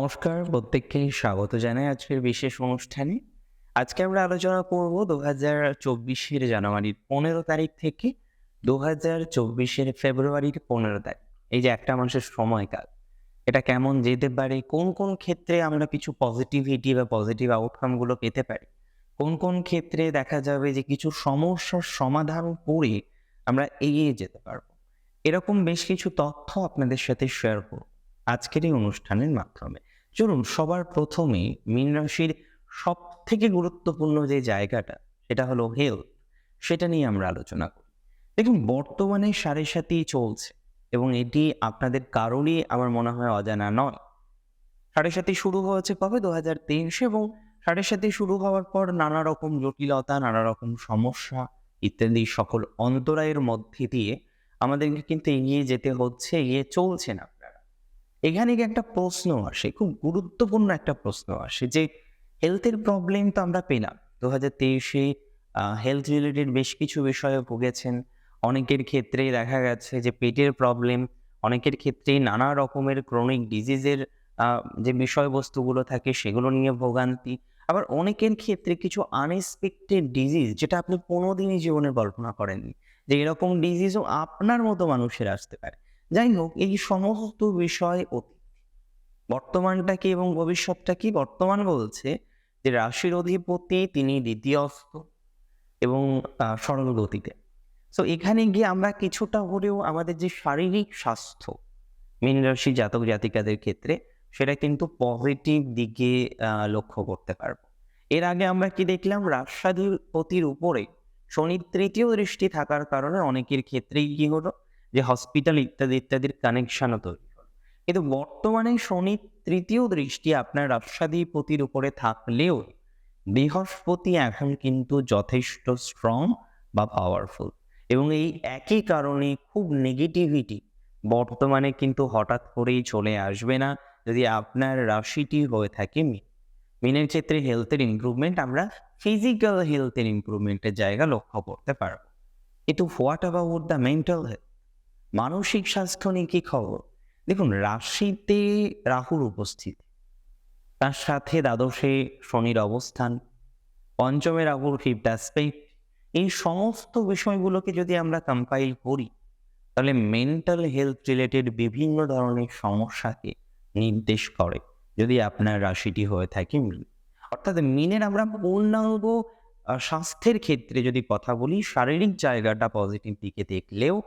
নমস্কার, প্রত্যেককে স্বাগত জানাই আজকের বিশেষ অনুষ্ঠানে। আজকে আমরা আলোচনা করব ২০২৪ জানুয়ারির ১৫ তারিখ থেকে ২০২৪ ফেব্রুয়ারির ১৫ তারিখ। এই যে একটা মাসের সময়কাল, এটা কেমন যেতে পারে? কোন, কোন ক্ষেত্রে আমরা কিছু পজিটিভিটি বা পজিটিভ আউটকাম গুলো পেতে পারি? কোন, কোন ক্ষেত্রে দেখা যাবে যে কিছু সমস্যার সমাধান করে আমরা এগিয়ে যেতে পারবো? এরকম বেশ কিছু তথ্য আপনাদের সাথে শেয়ার করব আজকের এই অনুষ্ঠানের মাধ্যমে। চলুন সবার প্রথমে মীন রাশির সবথেকে গুরুত্বপূর্ণ যে জায়গাটা, সেটা হলো হেলথ। সেটা নিয়ে আমরা আলোচনা করি। দেখুন, বর্তমানে সাড়ে সাতিই চলছে এবং এটি আপনাদের কারোরই আমার মনে হয় অজানা নয়। সাড়ে সাতি শুরু হয়েছে কবে? ২০২৩ এবং সাড়ে সাতি শুরু হওয়ার পর নানা রকম জটিলতা, নানা রকম সমস্যা ইত্যাদি সকল অন্তরায়ের মধ্যে দিয়ে আমাদেরকে কিন্তু এগিয়ে যেতে হচ্ছে, এগিয়ে চলছেন আপনারা। এখানে গিয়ে একটা প্রশ্ন আসে, খুব গুরুত্বপূর্ণ একটা প্রশ্ন আসে যে হেলথের প্রবলেম তো আমরা পেলাম। ২০২৩-এ হেলথ রিলেটেড বেশ কিছু বিষয়ে ভুগেছেন। অনেকের ক্ষেত্রেই দেখা গেছে যে পেটের প্রবলেম, অনেকের ক্ষেত্রেই নানা রকমের ক্রনিক ডিজিজের আ যে বিষয়বস্তুগুলো থাকে সেগুলো নিয়ে ভোগান্তি। আবার অনেকের ক্ষেত্রে কিছু আনএক্সপেক্টেড ডিজিজ, যেটা আপনি কোনোদিনই জীবনে কল্পনা করেননি যে এরকম ডিজিজও আপনার মতো মানুষের আসতে পারে। যাই হোক, এই সমস্ত বিষয় অতীত। বর্তমানটা কি এবং ভবিষ্যৎটা কি? বর্তমান বলছে যে রাশির অধিপতি তিনি দ্বিতীয়স্থ এবং সরল গতিতে। সো এখানে গিয়ে আমরা কিছুটা হলেও আমাদের যে শারীরিক স্বাস্থ্য মীন রাশি জাতক জাতিকাদের ক্ষেত্রে, সেটা কিন্তু পজিটিভ দিকে লক্ষ্য করতে পারবো। এর আগে আমরা কি দেখলাম? রাশাধিপতির উপরে শনির তৃতীয় দৃষ্টি থাকার কারণে অনেকের ক্ষেত্রেই কি হলো? যে হসপিটাল ইত্যাদি ইত্যাদির কানেকশনও তৈরি হলো। কিন্তু বর্তমানে শনির তৃতীয় দৃষ্টি আপনার রাশাধিপতির উপরে থাকলেও বৃহস্পতি এখন কিন্তু যথেষ্ট স্ট্রং বা পাওয়ারফুল, এবং এই একই কারণে খুব নেগেটিভিটি বর্তমানে কিন্তু হঠাৎ করেই চলে আসবে না যদি আপনার রাশিটি হয়ে থাকে মীন। মীনের ক্ষেত্রে হেলথের ইমপ্রুভমেন্ট আমরা ফিজিক্যাল হেলথের ইমপ্রুভমেন্টের জায়গা লক্ষ্য করতে পারবো। কিন্তু what about the mental health? মানসিক স্বাস্থ্য নিয়ে কি খবর? দেখুন, রাশিতে রাহুর উপস্থিতি, তার সাথে দ্বাদশে শনির অবস্থান, পঞ্চমে রাহুর ফিফথ অ্যাসপেক্ট, এই সমস্ত বিষয়গুলোকে যদি আমরা কম্পাইল করি তাহলে মেন্টাল হেলথ রিলেটেড বিভিন্ন ধরনের সমস্যাকে নির্দেশ করে যদি আপনার রাশিটি হয়ে থাকে মীন। অর্থাৎ মীনের আমরা পূর্ণাঙ্গ স্বাস্থ্যের ক্ষেত্রে যদি কথা বলি, শারীরিক জায়গাটা পজিটিভ দিকে দেখলেও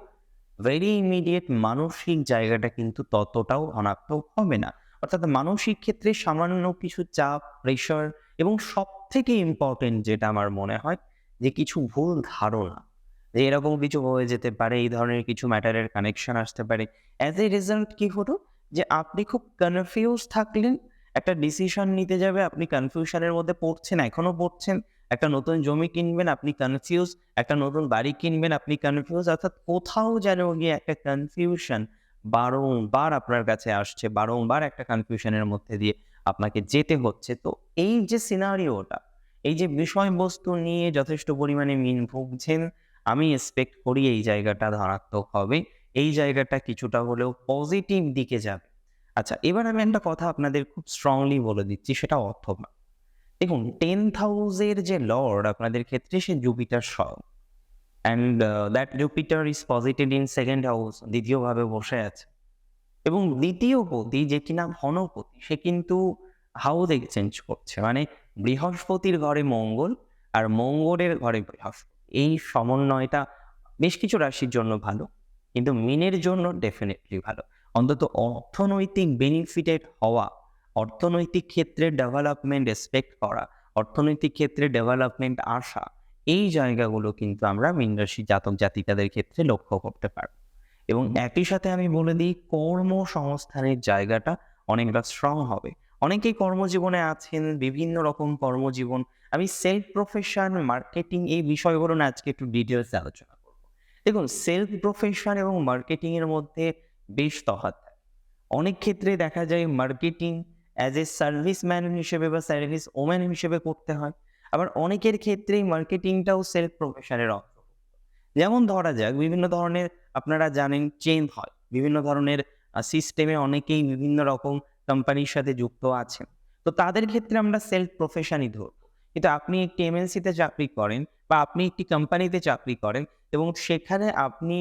ভেরি ইমিডিয়েট মানসিক জায়গাটা কিন্তু ততটাও ধনাত্মক হবে না। অর্থাৎ মানসিক ক্ষেত্রে সামান্য কিছু চাপ, প্রেশার এবং সব থেকে ইম্পর্টেন্ট যেটা আমার মনে হয় যে কিছু ভুল ধারণা, যে এরকম কিছু হয়ে যেতে পারে, এই ধরনের কিছু ম্যাটারের কানেকশন আসতে পারে। অ্যাজ এ রেজাল্ট কি হলো? যে আপনি খুব কনফিউজ থাকলেন, একটা ডিসিশন নিতে যাবে, আপনি কনফিউশনের মধ্যে পড়ছেন, এখনো পড়ছেন। একটা নতুন জমি কিনবেন, আপনি কনফিউজ। একটা নতুন বাড়ি কিনবেন, আপনি কনফিউজ। অর্থাৎ কোথাও যেন গিয়ে একটা কনফিউশন বারংবার আপনার কাছে আসছে, বারংবার একটা কনফিউশনের মধ্যে দিয়ে আপনাকে যেতে হচ্ছে। তো এই যে সিনারিওটা, এই যে বিষয়বস্তু নিয়ে যথেষ্ট পরিমাণে মীন ভুগছেন, আমি এক্সপেক্ট করি এই জায়গাটা ধনাত্মক হবে। এই জায়গাটা কিছুটা হলেও পজিটিভ দিকে যাবে। আচ্ছা, এবার আমি একটা কথা আপনাদের খুব স্ট্রংলি বলে দিচ্ছি, সেটা অর্থবান। দেখুন, 10th হাউসের যে লর্ড আপনাদের ক্ষেত্রে সে জুপিটার স্বয়ং, and that Jupiter is posited in 2nd house, দ্বিতীয়ভাবে বসে আছে। এবং দ্বিতীয় পতি, যে কিনা ধনপতি, সে কিন্তু হাউস এক্সচেঞ্জ করছে। মানে বৃহস্পতির ঘরে মঙ্গল আর মঙ্গলের ঘরে বৃহস্পতি, এই সমন্বয়টা বেশ কিছু রাশির জন্য ভালো, কিন্তু মীনের জন্য ডেফিনেটলি ভালো। অন্তত অর্থনৈতিক বেনিফিটেড হওয়া, অর্থনৈতিক ক্ষেত্রে ডেভেলপমেন্ট এক্সপেক্ট করা, অর্থনৈতিক ক্ষেত্রে ডেভেলপমেন্ট আসা, এই জায়গাগুলো কিন্তু আমরা মীন রাশি জাতক জাতিকাদের ক্ষেত্রে লক্ষ্য করতে পারব। এবং একই সাথে আমি বলে দিই, কর্মসংস্থানের জায়গাটা অনেকটা স্ট্রং হবে। অনেকেই কর্মজীবনে আছেন, বিভিন্ন রকম কর্মজীবন। আমি সেলফ প্রফেশন, মার্কেটিং, এই বিষয়গুলো না আজকে একটু ডিটেইলস এ আলোচনা করব। দেখুন, সেলফ প্রফেশন এবং মার্কেটিং এর মধ্যে বেশ তফাৎ থাকে। অনেক ক্ষেত্রে দেখা যায় marketing as a service man হিসেবে বা সার্ভিস ওম্যান হিসেবে করতে হয়। আবার অনেকের ক্ষেত্রেই মার্কেটিংটাও সেলফ প্রফেশনের অন্তর্ভুক্ত। যেমন ধরা যাক, বিভিন্ন ধরনের, আপনারা জানেন, চেইন হয়। বিভিন্ন ধরনের সিস্টেমে অনেকেই বিভিন্ন রকম কোম্পানির সাথে যুক্ত আছেন, তো তাদের ক্ষেত্রে আমরা সেলফ প্রফেশনই ধরবো। কিন্তু আপনি একটি এমএনসিতে চাকরি করেন বা আপনি একটি কোম্পানিতে চাকরি করেন এবং সেখানে আপনি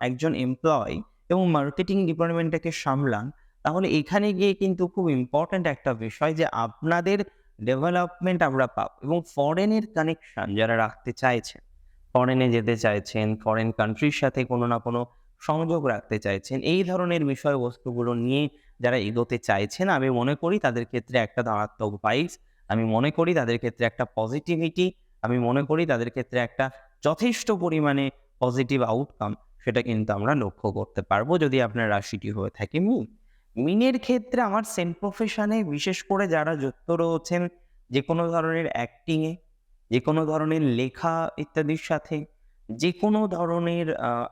একজন এমপ্লয়ি এবং মার্কেটিং ডিপার্টমেন্টটাকে সামলান, তাহলে এখানে গিয়ে কিন্তু খুব ইম্পর্ট্যান্ট একটা বিষয় যে আপনাদের ডেভেলপমেন্ট আমরা পাবো এবং ফরেনের কানেকশন যারা রাখতে চাইছেন, ফরেনে যেতে চাইছেন, ফরেন কান্ট্রির সাথে কোনো না কোনো সংযোগ রাখতে চাইছেন, এই ধরনের বিষয়বস্তুগুলো নিয়ে যারা এগোতে চাইছেন, আমি মনে করি তাদের ক্ষেত্রে একটা ধনাত্মক ভাইবস, আমি মনে করি তাদের ক্ষেত্রে একটা পজিটিভিটি, আমি মনে করি তাদের ক্ষেত্রে একটা যথেষ্ট পরিমাণে পজিটিভ আউটকাম, সেটা কিন্তু আমরা লক্ষ্য করতে পারবো যদি আপনার রাশিটি হয়ে থাকে মিন। মিনের ক্ষেত্রে আমার সেম প্রফেশনে বিশেষ করে যারা যুক্ত রয়েছেন যে কোনো ধরনের অ্যাক্টিংয়ে, যে কোনো ধরনের লেখা ইত্যাদির সাথে, যে কোনো ধরনের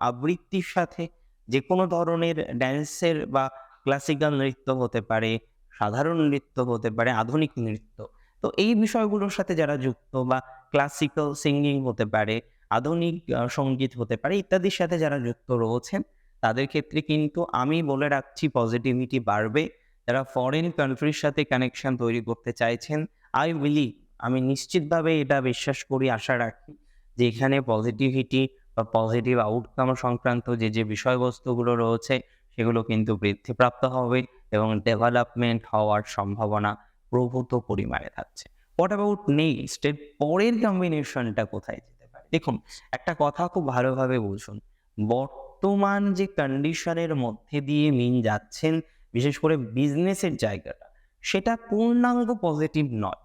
আবৃত্তির সাথে, যে কোনো ধরনের ড্যান্সের বা ক্লাসিক্যাল নৃত্য হতে পারে, সাধারণ নৃত্য হতে পারে, আধুনিক নৃত্য। তো এই বিষয়গুলোর সাথে যারা যুক্ত বা ক্লাসিক্যাল সিঙ্গিং হতে পারে, আধুনিক সঙ্গীত হতে পারে ইত্যাদির সাথে যারা যুক্ত রয়েছেন, তাদের ক্ষেত্রে কিন্তু আমি বলে রাখছি পজিটিভিটি বাড়বে। যারা ফরেন কান্ট্রির সাথে কানেকশন তৈরি করতে চাইছেন, আই বিলিভ, আমি নিশ্চিতভাবে এটা বিশ্বাস করি, আশা রাখি যে এখানে পজিটিভিটি বা পজিটিভ আউটকাম সংক্রান্ত যে বিষয়বস্তুগুলো রয়েছে সেগুলো কিন্তু বৃদ্ধিপ্রাপ্ত হবে এবং ডেভেলপমেন্ট হওয়ার সম্ভাবনা প্রভূত পরিমাণে থাকছে। হোয়াট অ্যাবাউট নেক্সট, এর পরের কম্বিনেশনটা কোথায় যেতে পারে? দেখুন, একটা কথা খুব ভালোভাবে বুঝুন। বর্তমান যে কন্ডিশনের মধ্যে দিয়ে মিন যাচ্ছেন, বিশেষ করে বিজনেসের জায়গাটা, সেটা পূর্ণাঙ্গ পজিটিভ নয়।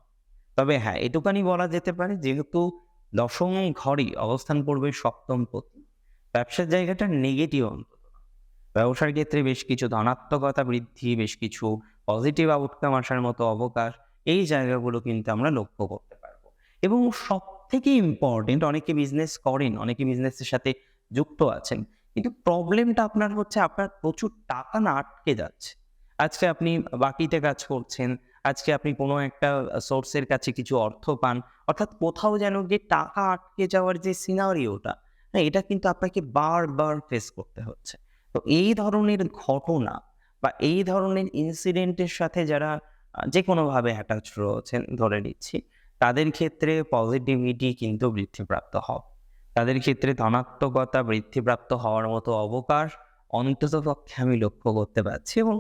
তবে হ্যাঁ, এটুখানি বলা যেতে পারে যেহেতু দশম ঘরই অবস্থান করবে সপ্তম পতি, ব্যবসার জায়গাটা নেগেটিভ অন্তত না। ব্যবসার ক্ষেত্রে বেশ কিছু ধনাত্মকতা বৃদ্ধি, বেশ কিছু পজিটিভ আউটকাম আসার মতো অবকাশ, এই জায়গাগুলো কিন্তু আমরা লক্ষ্য করতে পারবো। এবং সবথেকে ইম্পর্টেন্ট, অনেকে বিজনেস করেন, অনেকে বিজনেসের সাথে যুক্ত আছেন। কিন্তু প্রবলেমটা আপনার হচ্ছে আপনার প্রচুর টাকা না আটকে যাচ্ছে। আজকে আপনি বাকিতে কাজ করছেন, আজকে আপনি কোনো একটা সোর্সের কাছে কিছু অর্থ পান। অর্থাৎ কোথাও যেন গিয়ে টাকা আটকে যাওয়ার যে সিনারিওটা, হ্যাঁ, এটা কিন্তু আপনাকে বারবার ফেস করতে হচ্ছে। তো এই ধরনের ঘটনা বা এই ধরনের ইনসিডেন্টের সাথে যারা যেকোনোভাবে অ্যাটাচ রয়েছেন ধরে নিচ্ছি, তাদের ক্ষেত্রে পজিটিভিটি কিন্তু বৃদ্ধিপ্রাপ্ত হবে। তাদের ক্ষেত্রে ধনাত্মকতা বৃদ্ধিপ্রাপ্ত হওয়ার মতো অবকাশ অন্ততপক্ষে আমি লক্ষ্য করতে পারছি এবং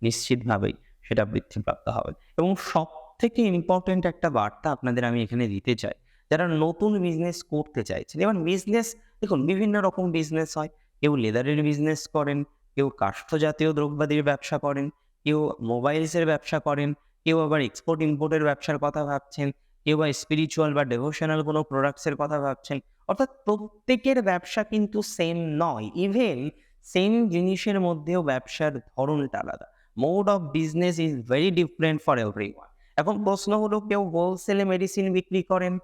নিশ্চিতভাবেই সেটা বৃদ্ধিপ্রাপ্ত হবে। এবং সবথেকে ইম্পর্টেন্ট একটা বার্তা আপনাদের আমি এখানে দিতে চাই, যারা নতুন বিজনেস করতে চাইছেন। এবার বিজনেস, দেখুন বিভিন্ন রকম বিজনেস হয়। কেউ লেদারের বিজনেস করেন, কেউ কাষ্ঠ জাতীয় দ্রব্যাদির ব্যবসা করেন, কেউ মোবাইলসের ব্যবসা করেন, কেউ আবার এক্সপোর্ট ইম্পোর্টের ব্যবসার কথা ভাবছেন, কেউ বা স্পিরিচুয়াল বা ডিভোশনাল কোনো প্রোডাক্টসের কথা ভাবছেন। অর্থাৎ প্রত্যেকের ব্যবসা কিন্তু সেম নয়। ইভেন সেম জিনিসের মধ্যেও ব্যবসার ধরনটা আলাদা। Mode of business is very different for everyone. এখন প্রশ্ন হলো, কেউ হোলসেলে মেডিসিন বিক্রি করেন,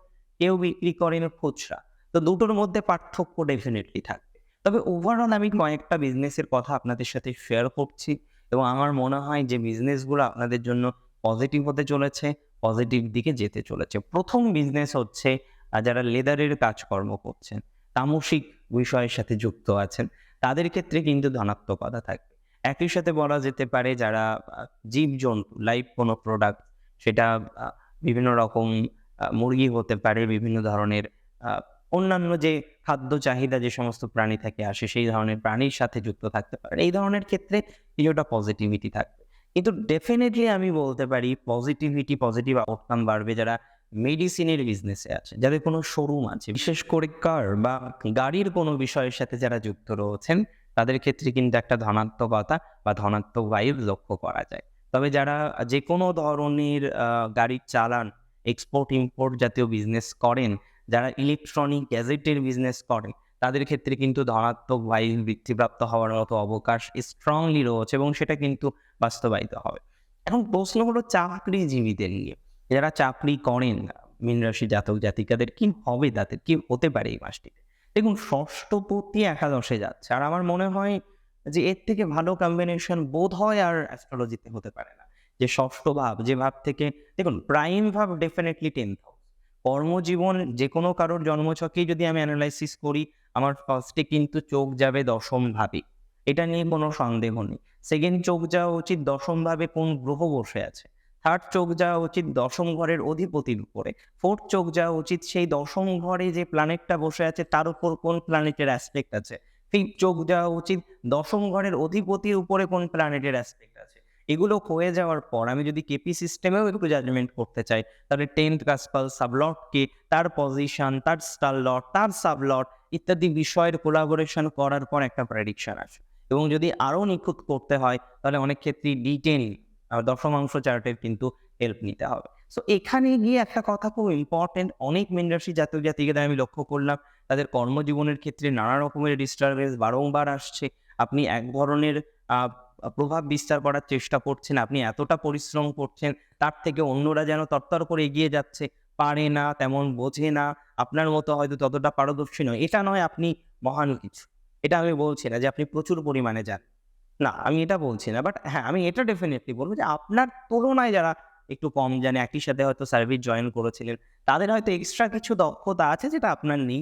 কেউ বিক্রি করেন খুচরা। তো দুটোর মধ্যে পার্থক্য ডেফিনেটলি থাকবে। তবে ওভারঅল আমি কয়েকটা বিজনেসের কথা আপনাদের সাথে শেয়ার করছি এবং আমার মনে হয় যে বিজনেসগুলো আপনাদের জন্য পজিটিভ হতে চলেছে, পজিটিভ দিকে যেতে চলেছে। প্রথম বিজনেস হচ্ছে যারা লেদারের কাজকর্ম করছেন, তামসিক বিষয়ের সাথে যুক্ত আছেন, তাদের ক্ষেত্রে কিন্তু ধনাত্মকতা থাকবে। একই সাথে বলা যেতে পারে যারা জীবজন্তু, লাইভ কোনো প্রোডাক্ট, সেটা বিভিন্ন রকম মুরগি হতে পারে, বিভিন্ন ধরনের অন্যান্য যে খাদ্য চাহিদা যে সমস্ত প্রাণী থেকে আসে, সেই ধরনের প্রাণীর সাথে যুক্ত থাকতে পারে। এই ধরনের ক্ষেত্রে কিছুটা পজিটিভিটি থাকবে। কিন্তু ডেফিনিটলি আমি বলতে পারি পজিটিভিটি, পজিটিভ আউটকাম বাড়বে যারা মেডিসিনের বিজনেসে আছে, যাদের কোনো শোরুম আছে, বিশেষ করে কার বা গাড়ির কোনো বিষয়ের সাথে যারা যুক্ত রয়েছেন, তাদের ক্ষেত্রে কিন্তু একটা ধনাত্মকতা বা ধনাত্মক ভাইব লক্ষ্য করা যায়। তবে যারা যে কোনো ধরনের গাড়ি চালান, এক্সপোর্ট ইম্পোর্ট জাতীয় বিজনেস করেন, যারা ইলেকট্রনিক গ্যাজেটের বিজনেস করেন, তাদের ক্ষেত্রে কিন্তু ধনাত্মক ভাইব বৃদ্ধিপ্রাপ্ত হওয়ার মতো অবকাশ স্ট্রংলি রয়েছে এবং সেটা কিন্তু বাস্তবায়িত হবে। এখন প্রশ্ন হলো চাকরিজীবীদের নিয়ে। যারা চাকরি করেন, মীন রাশি জাতক জাতিকাদের কি হবে, তাদের কি হতে পারে এই মাসটিতে? দেখুন, ষষ্ঠপতি একাদশে যাচ্ছে, আর আমার মনে হয় যে এর থেকে ভালো কম্বিনেশন বোধ হয় আর অ্যাস্ট্রোলজিতে হতে পারে না। যে ষষ্ঠ ভাব, যে ভাব থেকে, দেখুন প্রাইম ভাব ডেফিনেটলি 10th হাউস। কর্মজীবন যে কোনো কারোর জন্মছকেই যদি আমি অ্যানালাইসিস করি, আমার ফার্স্টে কিন্তু চোখ যাবে দশম ভাবে, এটা নিয়ে কোনো সন্দেহ নেই। সেকেন্ড চোখ যাওয়া উচিত দশম ভাবে কোন গ্রহ বসে আছে। থার্ড চোখ যাওয়া উচিত দশম ঘরের অধিপতির উপরে। ফোর্থ চোখ যাওয়া উচিত সেই দশম ঘরে যে প্ল্যানেটটা বসে আছে তার উপর কোন প্ল্যানেটের অ্যাসপেক্ট আছে। ফিফথ চোখ যাওয়া উচিত দশম ঘরের অধিপতির উপরে কোন প্ল্যানেটের অ্যাসপেক্ট আছে। এগুলো হয়ে যাওয়ার পর আমি যদি কেপি সিস্টেমেও একটু জাজমেন্ট করতে চাই, তাহলে 10th কাসপাল সাবলটকে, তার পজিশন, তার স্টার লট, তার সাবলট ইত্যাদি বিষয়ের কোলাবোরেশন করার পর একটা প্রেডিকশন আসে। এবং যদি আরো নিখুঁত করতে হয় তাহলে অনেক ক্ষেত্রেই ডিটেইল দশমাংশ চার্টের কিন্তু হেল্প নিতে হবে। সো এখানে গিয়ে একটা কথা খুব ইম্পর্টেন্ট, অনেক মীন রাশি জাতক জাতিকাদের আমি লক্ষ্য করলাম তাদের কর্মজীবনের ক্ষেত্রে নানা রকমের ডিস্টারবেন্স বারংবার আসছে। আপনি এক ধরনের প্রভাব বিস্তার করার চেষ্টা করছেন, আপনি এতটা পরিশ্রম করছেন, তার থেকে অন্যরা যেন তরতর করে এগিয়ে যাচ্ছে, পারে না, তেমন বোঝে না, আপনার মতো হয়তো ততটা পারদর্শী নয়। এটা নয় আপনি মহান কিছু, এটা আমি বলছি না যে আপনি প্রচুর পরিমাণে জানেন, না আমি এটা বলছি না। বাট হ্যাঁ, আমি এটা ডেফিনিটলি বলবো যে আপনার তুলনায় যারা একটু কম জানে, একই সাথে হয়তো সার্ভিস জয়েন করেছিলেন, তাদের হয়তো এক্সট্রা কিছু দক্ষতা আছে যেটা আপনার নেই,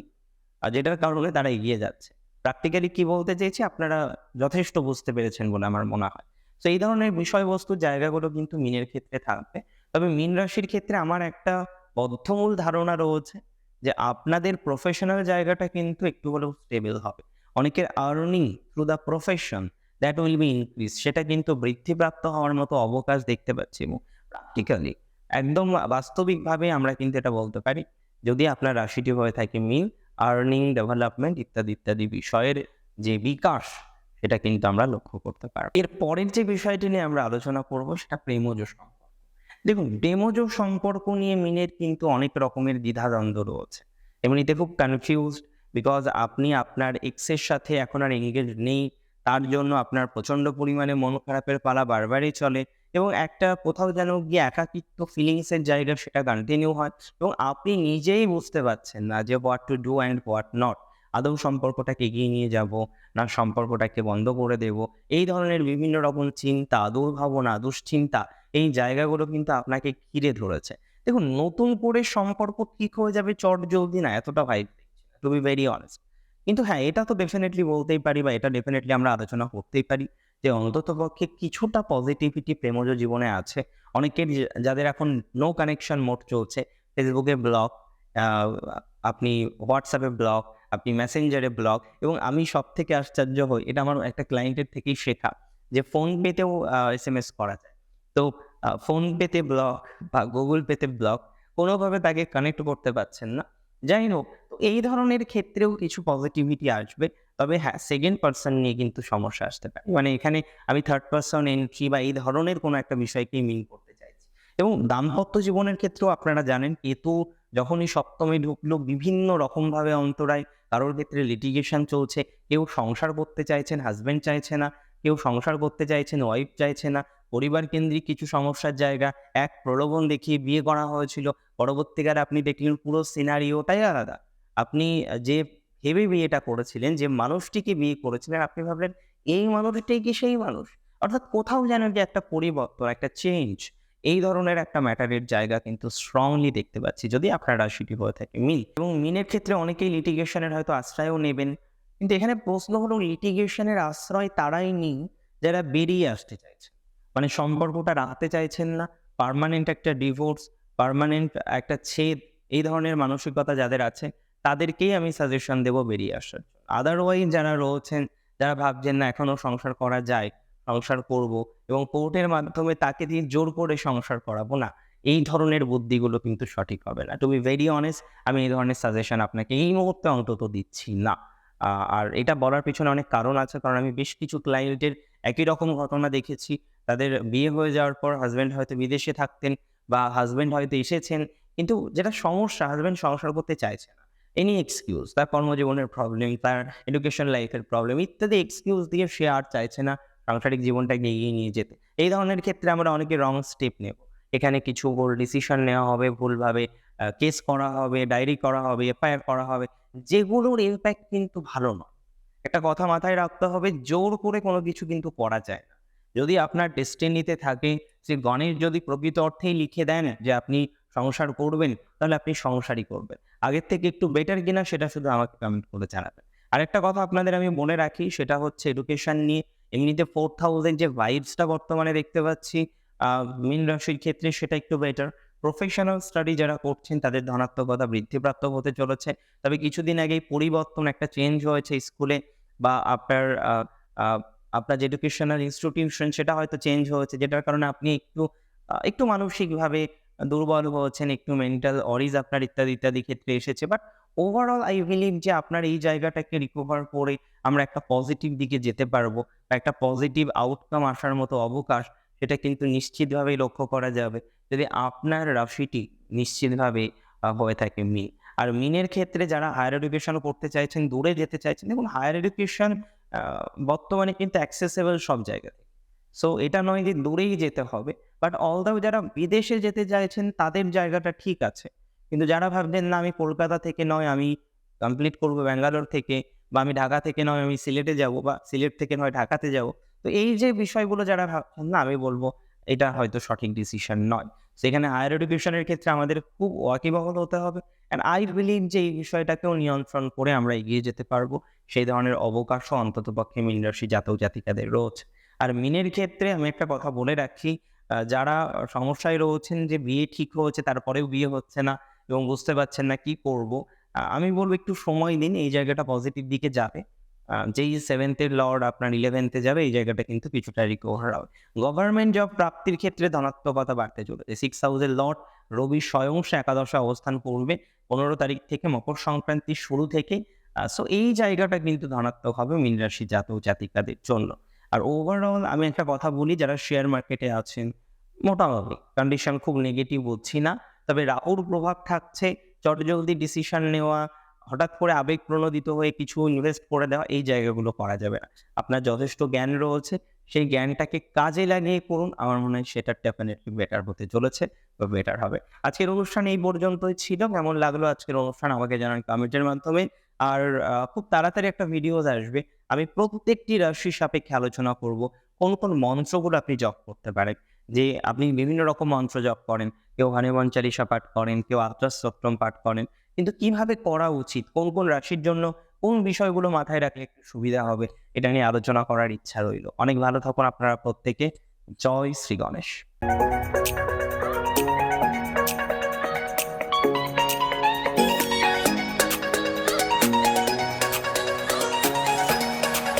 আর যেটার কারণে তারা এগিয়ে যাচ্ছে। প্র্যাকটিক্যালি কি বলতে চেয়েছি আপনারা যথেষ্ট বুঝতে পেরেছেন বলে আমার মনে হয়। তো এই ধরনের বিষয়বস্তুর জায়গাগুলো কিন্তু মিনের ক্ষেত্রে থাকবে। তবে মীন রাশির ক্ষেত্রে আমার একটা বদ্ধমূল ধারণা রয়েছে যে আপনাদের প্রফেশনাল জায়গাটা কিন্তু একটু হলেও স্টেবল হবে। অনেকের earning through the profession that will be increase, সেটা কিন্তু বৃদ্ধিপ্রাপ্ত হওয়ার মতো অবকাশ দেখতে পাচ্ছি। এবং প্র্যাকটিক্যালি একদম বাস্তবিকভাবে আমরা কিন্তু এটা বলতে পারি, যদি আপনার রাশিটি হয়ে থাকে মীন, আর্নিং, ডেভেলপমেন্ট ইত্যাদি ইত্যাদি বিষয়ের যে বিকাশ সেটা কিন্তু আমরা লক্ষ্য করতে পারব। এর পরের যে বিষয়টি নিয়ে আমরা আলোচনা করব সেটা প্রেমজ সম্পর্ক। দেখুন, প্রেমজ সম্পর্ক নিয়ে মিনের কিন্তু অনেক রকমের দ্বিধাদ্বন্দ্ব রয়েছে। এমনিতে খুব কনফিউজড, বিকজ আপনি আপনার এক্সের সাথে এখন আর এঙ্গেজ নেই, তার জন্য আপনার প্রচন্ড পরিমাণে মন খারাপের পালা বারবারই চলে এবং একটা কোথাও যেন গিয়ে একাকিত্ব ফিলিংসের জায়গা সেটা কন্টিনিউ হয় এবং আপনি নিজেই বুঝতে পারছেন না যে what to do and what not. আদৌ সম্পর্কটাকে এগিয়ে নিয়ে যাব, না সম্পর্কটাকে বন্ধ করে দেব, এই ধরনের বিভিন্ন রকম চিন্তা, দুর্ভাবনা, দুশ্চিন্তা, এই জায়গাগুলো কিন্তু আপনাকে ঘিরে ধরেছে। দেখুন, নতুন করে সম্পর্ক ঠিক হয়ে যাবে চটজলদি না, এতটা ভাইব দেখছি না, টু বি ভেরি অনেস্ট। কিন্তু হ্যাঁ, এটা তো ডেফিনেটলি বলতেই পারি বা এটা ডেফিনেটলি আমরা আলোচনা করতেই পারি যে অন্ততপক্ষে কিছুটা পজিটিভিটি প্রেমজ জীবনে আছে। অনেকের যাদের এখন নো কানেকশন মোড চলছে, ফেসবুকে ব্লক, আপনি হোয়াটসঅ্যাপে ব্লক, আপনি মেসেঞ্জারে ব্লক, এবং আমি সবথেকে আশ্চর্য হই, এটা আমার একটা ক্লায়েন্টের থেকেই শেখা, যে ফোন পেতেও এসএমএস করা যায়। তো ফোন পেতে ব্লক বা গুগল পেতে ব্লক, কোনোভাবে তাকে কানেক্ট করতে পারছেন না। যাই হোক, তো এই ধরনের ক্ষেত্রেও কিছু পজিটিভিটি আসবে। তবে হ্যাঁ, সেকেন্ড পারসন নিয়ে কিন্তু সমস্যা আসতে পারে। মানে এখানে আমি থার্ড পারসন এন্ট্রি বা এই ধরনের কোনো একটা বিষয়কেই মিন করতে চাইছি। এবং দাম্পত্য জীবনের ক্ষেত্রেও আপনারা জানেন, কেতু যখনই সপ্তমে ঢুকলো বিভিন্ন রকমভাবে অন্তরায়, কারোর ক্ষেত্রে লিটিগেশন চলছে, কেউ সংসার করতে চাইছেন, হাজব্যান্ড চাইছে না, কেউ সংসার করতে চাইছেন, ওয়াইফ চাইছে না, পরিবার কেন্দ্রিক কিছু সমস্যার জায়গা, এক প্রলোভন দেখিয়ে বিয়ে করা হয়েছিল, পরবর্তীকালে আপনি দেখলেন পুরো সিনারিওটাই আলাদা। আপনি যে ভেবে বিয়েটা করেছিলেন, যে মানুষটিকে বিয়ে করেছিলেন, আপনি ভাবলেন এই মানুষটাই কি সেই মানুষ? অর্থাৎ কোথাও যেন যে একটা পরিবর্তন, একটা চেঞ্জ, এই ধরনের একটা ম্যাটারের জায়গা কিন্তু স্ট্রংলি দেখতে পাচ্ছি যদি আপনার রাশিটি হয়ে থাকে মিন। এবং মিনের ক্ষেত্রে অনেকেই লিটিগেশনের হয়তো আশ্রয়ও নেবেন। কিন্তু এখানে প্রশ্ন হলো, লিটিগেশনের আশ্রয় তারাই নিন যারা বেরিয়ে আসতে চাইছে। মানে সম্পর্কটা রাখতে চাইছেন না, পার্মানেন্ট একটা ডিভোর্স, পার্মানেন্ট একটা ছেদ, এই ধরনের মানসিকতা যাদের আছে তাদেরকেই আমি সাজেশন দেব বেরিয়ে আসার জন্য। আদারওয়াইজ যারা রয়েছেন, যারা ভাবছেন না এখনো সংসার করা যায়, সংসার করব এবং কোর্টের মাধ্যমে তাকে দিয়ে জোর করে সংসার করাবো না, এই ধরনের বুদ্ধিগুলো কিন্তু সঠিক হবে না। টু বি ভেরি অনেস্ট, আমি এই ধরনের সাজেশন আপনাকে এই মুহূর্তে অন্তত দিচ্ছি না। আর এটা বলার পেছনে অনেক কারণ আছে, কারণ আমি বেশ কিছু ক্লায়েন্টের একই রকম ঘটনা দেখেছি। তাদের বিয়ে হয়ে যাওয়ার পর হাসব্যান্ড হয়তো বিদেশে থাকতেন বা হাসব্যান্ড হয়তো এসেছেন, কিন্তু যেটা সমস্যা, হাসব্যান্ড সংসার করতে চাইছে না। এনি এক্সকিউজ, তার কর্মজীবনের প্রবলেম, তার এডুকেশন লাইফের প্রবলেম ইত্যাদি এক্সকিউজ দিয়ে সে আর চাইছে না সাংসারিক জীবনটাকে এগিয়ে নিয়ে যেতে। এই ধরনের ক্ষেত্রে আমরা অনেকে রং স্টেপ নেব। এখানে কিছু ভুল ডিসিশন নেওয়া হবে, ভুলভাবে কেস করা হবে, ডায়েরি করা হবে, এফআইআর করা হবে, যেগুলোর ইমপ্যাক্ট কিন্তু ভালো নয়। একটা কথা মাথায় রাখতে হবে, জোর করে কোনো কিছু কিন্তু করা যায় না। যদি আপনার ডেস্টিনিতে থাকে যে গণেশ যদি প্রকৃত অর্থেই লিখে দেন যে আপনি সংসার করবেন, তাহলে আপনি সংসারই করবেন। আগের থেকে একটু বেটার কিনা সেটা শুধু আমাকে কমেন্ট করে জানাবেন। আরেকটা কথা আপনাদের আমি বলে রাখি, সেটা হচ্ছে এডুকেশন নিয়ে এমনিতে 4000 যে ভাইবসটা বর্তমানে দেখতে পাচ্ছি মীন রাশির ক্ষেত্রে সেটা একটু বেটার। প্রফেশনাল স্টাডি যারা করছেন তাদের ধনাত্মকতা বৃদ্ধিপ্রাপ্ত হতে চলেছে। তবে কিছুদিন আগেই পরিবর্তন একটা চেঞ্জ হয়েছে স্কুলে বা আ আ আপনার যে এডুকেশনাল ইনস্টিটিউশন সেটা হয়তো চেঞ্জ হয়েছে, যেটার কারণে আপনি একটু মানসিকভাবে দুর্বল হয়েছেন, একটু মেন্টাল ওয়ারিজ আপনার ইত্যাদি ক্ষেত্রে এসেছে। বাট ওভারঅল আই বিলিভ যে আপনার এই জায়গাটাকে রিকভার করে আমরা একটা পজিটিভ দিকে যেতে পারবো বা একটা পজিটিভ আউটকাম আসার মতো অবকাশ সেটা কিন্তু নিশ্চিতভাবেই লক্ষ্য করা যাবে যদি আপনার রাশিটি নিশ্চিতভাবে হয়ে থাকে মীন। আর মীনের ক্ষেত্রে যারা হায়ার এডুকেশন করতে চাইছেন, দূরে যেতে চাইছেন, দেখুন হায়ার এডুকেশন আ বর্তমানে কিন্তু অ্যাক্সেসিবল সব জায়গা থেকে। সো এটা নয় যে দূরেই যেতে হবে। বাট অলদাও যারা বিদেশে যেতে চাইছেন তাদের জায়গাটা ঠিক আছে। কিন্তু যারা ভাবছেন না আমি কলকাতা থেকে নয় আমি কমপ্লিট করব ব্যাঙ্গালোর থেকে, বা আমি ঢাকা থেকে নয় আমি সিলেটে যাবো, বা সিলেট থেকে নয় ঢাকাতে যাবো। তো এই যে বিষয়গুলো যারা ভাবছেন না, আমি বলব এটা হয়তো সঠিক ডিসিশন নয়। সেখানে হায়ার এডুকেশন এর ক্ষেত্রে আমাদের খুব ওয়াকিবহাল হতে হবে। অ্যান্ড আই বিলিভ যে এই বিষয়টাকেও নিয়ন্ত্রণ করে আমরা এগিয়ে যেতে পারবো। সেই ধরনের অবকাশও অন্ততপক্ষে মীন রাশি জাতক জাতিকাদের রয়েছে। আর মীনের ক্ষেত্রে আমি একটা কথা বলে রাখি, যারা সমস্যায় রয়েছেন যে বিয়ে ঠিক হয়েছে তারপরেও বিয়ে হচ্ছে না এবং বুঝতে পারছেন না কি করব। আমি বলব একটু সময় দিন, এই জায়গাটা পজিটিভ দিকে যাবে। যেই 7th এর লর্ড আপনার 11th এ যাবে এই জায়গাটা কিন্তু কিছুটা রিকভার হবে। গভর্নমেন্ট জব প্রাপ্তির ক্ষেত্রে ধনাত্মকতা বাড়তে চলেছে। 6 হাউস এর লর্ড রবি স্বয়ং সে একাদশে অবস্থান করবে 15 তারিখ থেকে মকর সংক্রান্তির শুরু থেকেই। সো এই জায়গাটা কিন্তু ধনাত্মক হবে মীন রাশি জাতক জাতিকাদের জন্য। আর ওভারঅল আমি একটা কথা বলি, যারা শেয়ার মার্কেটে আছেন মোটামুটি কন্ডিশন খুব নেগেটিভ বলছি না। তবে রাহুর প্রভাব থাকছে, চটজলদি ডিসিশন নেওয়া, হঠাৎ করে আবেগপ্রণোদিত হয়ে কিছু ইনভেস্ট করে দেওয়া এই জায়গাগুলো করা যাবে না। আপনার যথেষ্ট জ্ঞান রয়েছে, সেই জ্ঞানটাকে কাজে লাগিয়ে করুন। আমার মনে হয় সেটা ডেফিনিটলি বেটার হতে চলেছে বা বেটার হবে। আজকের অনুষ্ঠান এই পর্যন্তই ছিল। কেমন লাগলো আজকের অনুষ্ঠান আমাকে জানান কমেন্টের মাধ্যমে। আর খুব তাড়াতাড়ি একটা ভিডিওস আসবে। আমি প্রত্যেকটি রাশির সাপেক্ষে আলোচনা করব। কোন মন্ত্রগুলো আপনি জপ করতে পারেন। যে আপনি বিভিন্ন রকম মন্ত্র জপ করেন। কেউ হনুমান চালিসা পাঠ করেন, কেউ আত্রাস্তোত্রম পাঠ করেন। কিন্তু কিভাবে করা উচিত? কোন রাশির জন্য কোন বিষয়গুলো মাথায় রাখলে একটু সুবিধা হবে? এটা নিয়ে আলোচনা করার ইচ্ছা রইল। অনেক ভালো থাকুন আপনারা প্রত্যেকে। জয় শ্রী গণেশ।